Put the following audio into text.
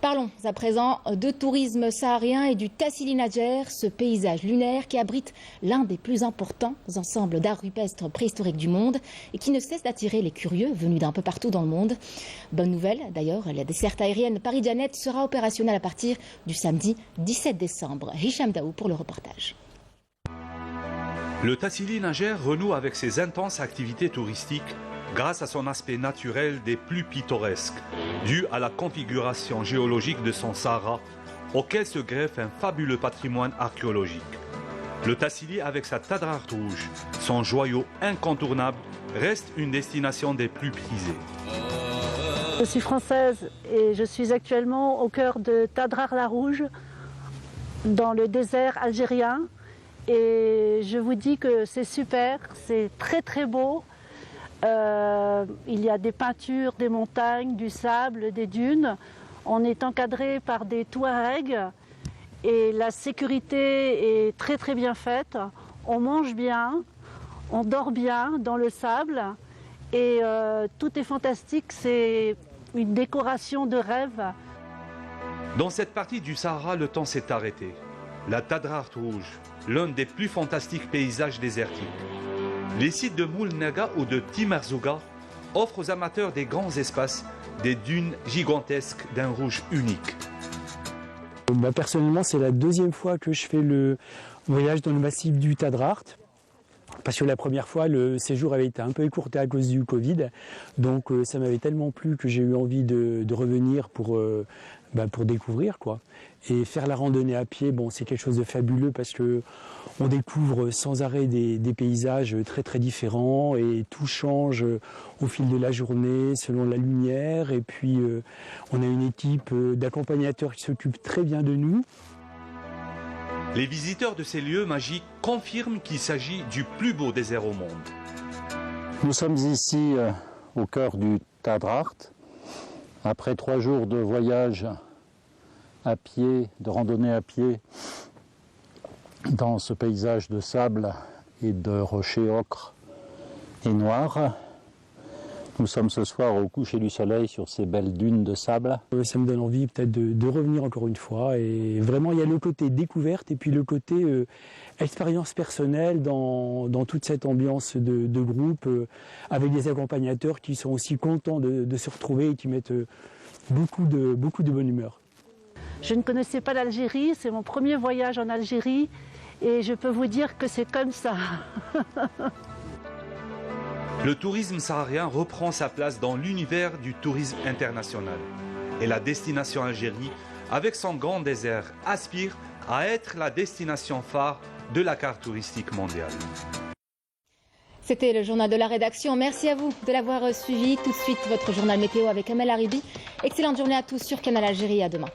Parlons à présent de tourisme saharien et du Tassili Najer, ce paysage lunaire qui abrite l'un des plus importants ensembles d'art rupestre préhistorique du monde et qui ne cesse d'attirer les curieux venus d'un peu partout dans le monde. Bonne nouvelle d'ailleurs, la desserte aérienne Paris-Janet sera opérationnelle à partir du samedi 17 décembre. Hicham Daou pour le reportage. Le Tassili Najer renoue avec ses intenses activités touristiques grâce à son aspect naturel des plus pittoresques, dû à la configuration géologique de son Sahara, auquel se greffe un fabuleux patrimoine archéologique. Le Tassili, avec sa Tadrar rouge, son joyau incontournable, reste une destination des plus prisées. Je suis française et je suis actuellement au cœur de Tadrar la Rouge, dans le désert algérien. Et je vous dis que c'est super, c'est très très beau. Il y a des peintures, des montagnes, du sable, des dunes. On est encadré par des Touaregs et la sécurité est très très bien faite. On mange bien, on dort bien dans le sable et tout est fantastique, c'est une décoration de rêve. Dans cette partie du Sahara, le temps s'est arrêté. La Tadrar rouge, l'un des plus fantastiques paysages désertiques. Les sites de Moulnaga ou de Timarzouga offrent aux amateurs des grands espaces, des dunes gigantesques d'un rouge unique. Personnellement, c'est la deuxième fois que je fais le voyage dans le massif du Tadrar. Parce que la première fois, le séjour avait été un peu écourté à cause du Covid. Donc ça m'avait tellement plu que j'ai eu envie de revenir pour découvrir, quoi. Et faire la randonnée à pied, bon, c'est quelque chose de fabuleux parce que on découvre sans arrêt des paysages très très différents et tout change au fil de la journée selon la lumière. Et puis on a une équipe d'accompagnateurs qui s'occupe très bien de nous. Les visiteurs de ces lieux magiques confirment qu'il s'agit du plus beau désert au monde. Nous sommes ici au cœur du Tadrar. Après 3 jours de voyage à pied, de randonnée à pied, dans ce paysage de sable et de rochers ocre et noirs, nous sommes ce soir au coucher du soleil sur ces belles dunes de sable. Ça me donne envie peut-être de revenir encore une fois. Et vraiment, il y a le côté découverte et puis le côté expérience personnelle dans toute cette ambiance de groupe, avec des accompagnateurs qui sont aussi contents de se retrouver et qui mettent beaucoup de bonne humeur. Je ne connaissais pas l'Algérie, c'est mon premier voyage en Algérie et je peux vous dire que c'est comme ça. Le tourisme saharien reprend sa place dans l'univers du tourisme international. Et la destination Algérie, avec son grand désert, aspire à être la destination phare de la carte touristique mondiale. C'était le journal de la rédaction. Merci à vous de l'avoir suivi. Tout de suite, votre journal météo avec Amel Haribi. Excellente journée à tous sur Canal Algérie. À demain.